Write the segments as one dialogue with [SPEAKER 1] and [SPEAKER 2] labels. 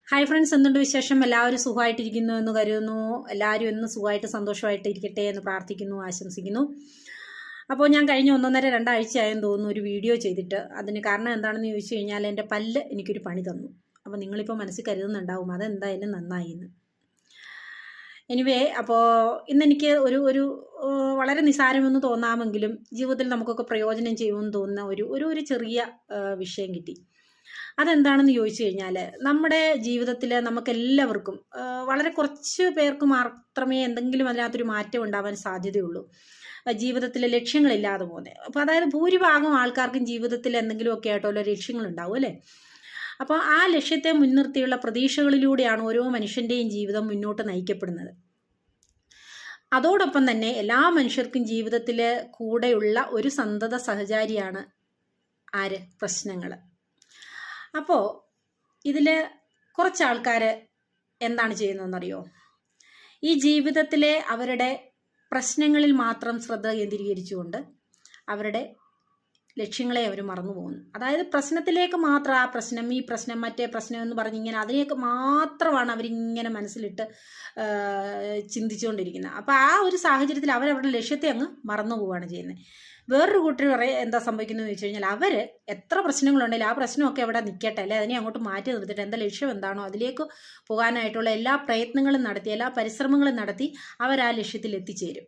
[SPEAKER 1] Hi friends, എന്തുണ്ട് വിശേഷം? എല്ലാവരും സുഖമായിട്ടിരിക്കുന്നു എന്ന് കരുതുന്നു. എല്ലാവരും എന്ന് സുഖമായിട്ട് സന്തോഷമായിട്ട് ഇരിക്കട്ടെ എന്ന് പ്രാർത്ഥിക്കുന്നു, ആശംസിക്കുന്നു. അപ്പോൾ ഞാൻ കഴിഞ്ഞ 1.5-2 ആഴ്ചയായെന്ന് തോന്നുന്നു ഒരു വീഡിയോ ചെയ്തിട്ട്. അതിന് കാരണം എന്താണെന്ന് ചോദിച്ചു കഴിഞ്ഞാൽ എൻ്റെ പല്ല് എനിക്കൊരു പണി തന്നു. അപ്പോൾ നിങ്ങളിപ്പോൾ മനസ്സിൽ കരുതുന്നുണ്ടാവും അതെന്തായാലും നന്നായി എന്ന്. എനിവേ, അപ്പോൾ ഇന്നെനിക്ക് ഒരു വളരെ നിസ്സാരമെന്ന് തോന്നാമെങ്കിലും ജീവിതത്തിൽ നമുക്കൊക്കെ പ്രയോജനം ചെയ്യുമെന്ന് തോന്നുന്ന ഒരു ചെറിയ വിഷയം കിട്ടി. അതെന്താണെന്ന് ചോദിച്ചു കഴിഞ്ഞാൽ, നമ്മുടെ ജീവിതത്തിൽ നമുക്കെല്ലാവർക്കും വളരെ കുറച്ച് പേർക്ക് മാത്രമേ എന്തെങ്കിലും അതിനകത്തൊരു മാറ്റം ഉണ്ടാവാൻ സാധ്യതയുള്ളൂ. ജീവിതത്തിൽ ലക്ഷ്യങ്ങളില്ലാതെ പോകുന്നത്. അപ്പോൾ അതായത് ഭൂരിഭാഗം ആൾക്കാർക്കും ജീവിതത്തിൽ എന്തെങ്കിലുമൊക്കെ ആയിട്ടുള്ള ലക്ഷ്യങ്ങളുണ്ടാവും അല്ലേ? അപ്പോൾ ആ ലക്ഷ്യത്തെ മുൻനിർത്തിയുള്ള പ്രതീക്ഷകളിലൂടെയാണ് ഓരോ മനുഷ്യൻ്റെയും ജീവിതം മുന്നോട്ട് നയിക്കപ്പെടുന്നത്. അതോടൊപ്പം തന്നെ എല്ലാ മനുഷ്യർക്കും ജീവിതത്തിൽ കൂടെയുള്ള ഒരു സന്തത സഹചാരിയാണ് ആര്? പ്രശ്നങ്ങൾ. അപ്പോൾ ഇതിൽ കുറച്ച് ആൾക്കാർ എന്താണ് ചെയ്യുന്നതെന്നറിയോ? ഈ ജീവിതത്തിലെ അവരുടെ പ്രശ്നങ്ങളിൽ മാത്രം ശ്രദ്ധ കേന്ദ്രീകരിച്ചുകൊണ്ട് അവരുടെ ലക്ഷ്യങ്ങളെ അവർ മറന്നു പോകുന്നു. അതായത് പ്രശ്നത്തിലേക്ക് മാത്രം, ആ പ്രശ്നം, ഈ പ്രശ്നം, മറ്റേ പ്രശ്നം എന്ന് പറഞ്ഞിങ്ങനെ അതിലേക്ക് മാത്രമാണ് അവരിങ്ങനെ മനസ്സിലിട്ട് ചിന്തിച്ചുകൊണ്ടിരിക്കുന്നത്. അപ്പോൾ ആ ഒരു സാഹചര്യത്തിൽ അവരവരുടെ ലക്ഷ്യത്തെ അങ്ങ് മറന്നു പോവുകയാണ് ചെയ്യുന്നത്. വേറൊരു കൂട്ടർ എന്താ സംഭവിക്കുന്നതെന്ന് വെച്ച് കഴിഞ്ഞാൽ, അവർ എത്ര പ്രശ്നങ്ങളുണ്ടെങ്കിലും ആ പ്രശ്നമൊക്കെ അവിടെ നിൽക്കട്ടെ, അല്ലെ അതിനെ അങ്ങോട്ട് മാറ്റി നിർത്തിയിട്ട് എൻ്റെ ലക്ഷ്യം എന്താണോ അതിലേക്ക് പോകാനായിട്ടുള്ള എല്ലാ പ്രയത്നങ്ങളും നടത്തി, എല്ലാ പരിശ്രമങ്ങളും നടത്തി അവർ ആ ലക്ഷ്യത്തിൽ എത്തിച്ചേരും.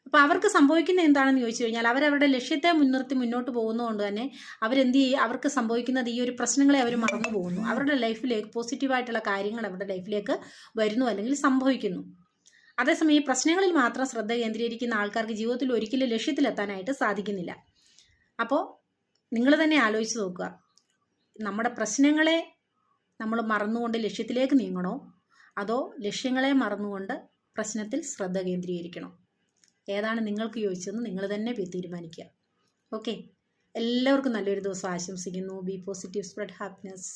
[SPEAKER 1] അപ്പോൾ അവർക്ക് സംഭവിക്കുന്ന എന്താണെന്ന് ചോദിച്ചു കഴിഞ്ഞാൽ, അവരവരുടെ ലക്ഷ്യത്തെ മുൻനിർത്തി മുന്നോട്ട് പോകുന്നതുകൊണ്ട് തന്നെ അവരെന്ത് ചെയ്യും? അവർക്ക് സംഭവിക്കുന്നത് ഈ ഒരു പ്രശ്നങ്ങളെ അവർ മറന്നു പോകുന്നു. അവരുടെ ലൈഫിലേക്ക് പോസിറ്റീവായിട്ടുള്ള കാര്യങ്ങൾ അവരുടെ ലൈഫിലേക്ക് വരുന്നു, അല്ലെങ്കിൽ സംഭവിക്കുന്നു. അതേസമയം ഈ പ്രശ്നങ്ങളിൽ മാത്രം ശ്രദ്ധ കേന്ദ്രീകരിക്കുന്ന ആൾക്കാർക്ക് ജീവിതത്തിൽ ഒരിക്കലും ലക്ഷ്യത്തിലെത്താനായിട്ട് സാധിക്കുന്നില്ല. അപ്പോൾ നിങ്ങൾ തന്നെ ആലോചിച്ച് നോക്കുക, നമ്മുടെ പ്രശ്നങ്ങളെ നമ്മൾ മറന്നുകൊണ്ട് ലക്ഷ്യത്തിലേക്ക് നീങ്ങണോ, അതോ ലക്ഷ്യങ്ങളെ മറന്നുകൊണ്ട് പ്രശ്നത്തിൽ ശ്രദ്ധ കേന്ദ്രീകരിക്കണോ? ഏതാണ് നിങ്ങൾക്ക് യോജിച്ചതെന്ന് നിങ്ങൾ തന്നെ തീരുമാനിക്കുക. ഓക്കെ, എല്ലാവർക്കും നല്ലൊരു ദിവസം ആശംസിക്കുന്നു. B positive, spread happiness.